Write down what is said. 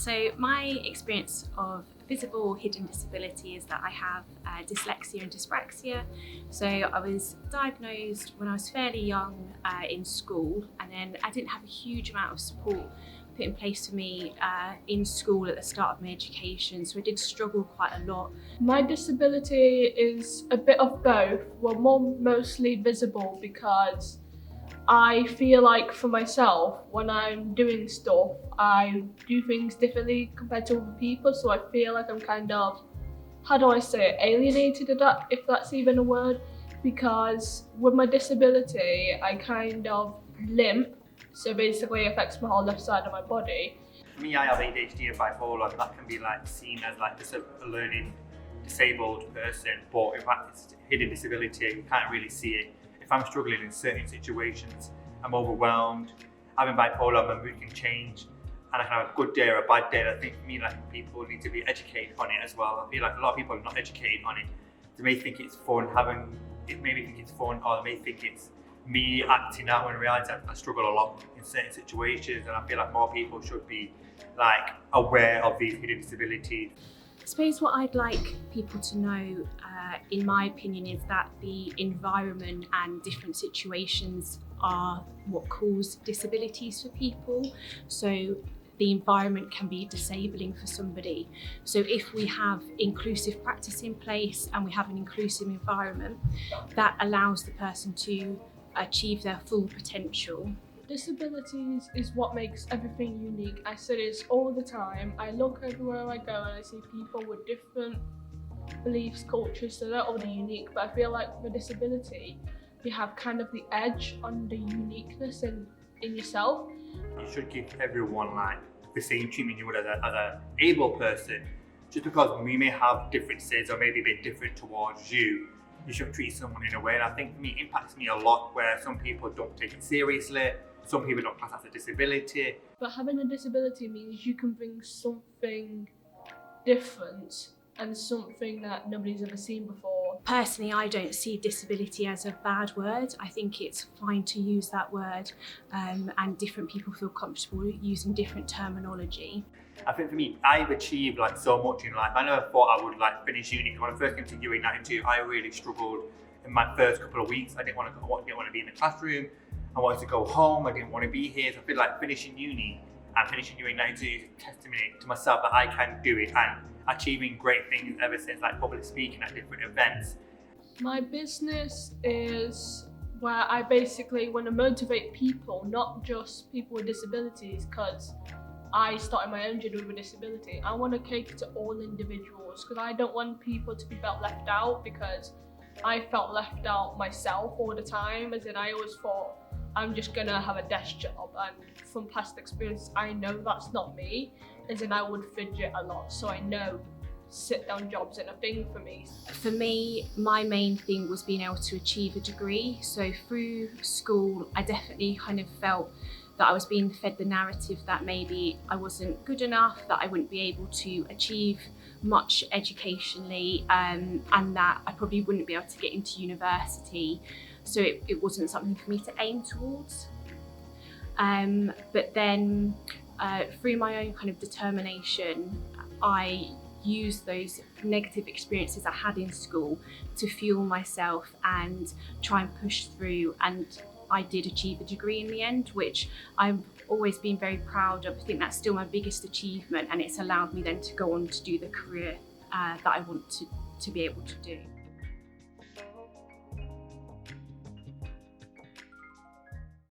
So my experience of visible hidden disability is that I have dyslexia and dyspraxia. So I was diagnosed when I was fairly young in school, and then I didn't have a huge amount of support put in place for me in school at the start of my education, so I did struggle quite a lot. My disability is a bit of both, well mostly visible, because I feel like for myself, when I'm doing stuff, I do things differently compared to other people, so I feel like I'm kind of, how do I say it, alienated, if that's even a word, because with my disability, I kind of limp, so basically it affects my whole left side of my body. For me, I have ADHD and bipolar, and that can be seen as just a learning disabled person, but in fact it's hidden disability. You can't really see it. If I'm struggling in certain situations, I'm overwhelmed. Having bipolar, my mood can change, and I can have a good day or a bad day. And I think for me, people need to be educated on it as well. I feel like a lot of people are not educated on it. They may think it's fun or they may think it's me acting out, when in reality I struggle a lot in certain situations, and I feel like more people should be aware of these hidden disabilities. I suppose what I'd like people to know, in my opinion, is that the environment and different situations are what cause disabilities for people. So the environment can be disabling for somebody. So if we have inclusive practice in place and we have an inclusive environment, that allows the person to achieve their full potential. Disabilities is what makes everything unique. I say this all the time. I look everywhere I go and I see people with different beliefs, cultures, so they're all unique. But I feel like with disability, you have kind of the edge on the uniqueness in yourself. You should give everyone the same treatment you would as a able person. Just because we may have differences or maybe a bit different towards you, you should treat someone in a way. And I think for me, it impacts me a lot where some people don't take it seriously, some people don't class as a disability. But having a disability means you can bring something different and something that nobody's ever seen before. Personally, I don't see disability as a bad word. I think it's fine to use that word, and different people feel comfortable using different terminology. I think for me, I've achieved so much in life. I never thought I would finish uni. When I first came to UA92, I really struggled in my first couple of weeks. I didn't want to be in the classroom. I wanted to go home. I didn't want to be here. So I feel like finishing uni and finishing UA92 is a testimony to myself that I can do it, and achieving great things ever since, public speaking at different events. My business is where I basically want to motivate people, not just people with disabilities, because I started my own journey with a disability. I want to cater to all individuals, because I don't want people to be felt left out, because I felt left out myself all the time, as in I always thought I'm just gonna have a desk job, and from past experience I know that's not me, as in I would fidget a lot, so I know sit down jobs are a thing for me. For me, my main thing was being able to achieve a degree. So through school, I definitely kind of felt that I was being fed the narrative that maybe I wasn't good enough, that I wouldn't be able to achieve much educationally, and that I probably wouldn't be able to get into university. So it wasn't something for me to aim towards. But then through my own kind of determination, I used those negative experiences I had in school to fuel myself and try and push through, and I did achieve a degree in the end, which I've always been very proud of. I think that's still my biggest achievement, and it's allowed me then to go on to do the career that I want to be able to do.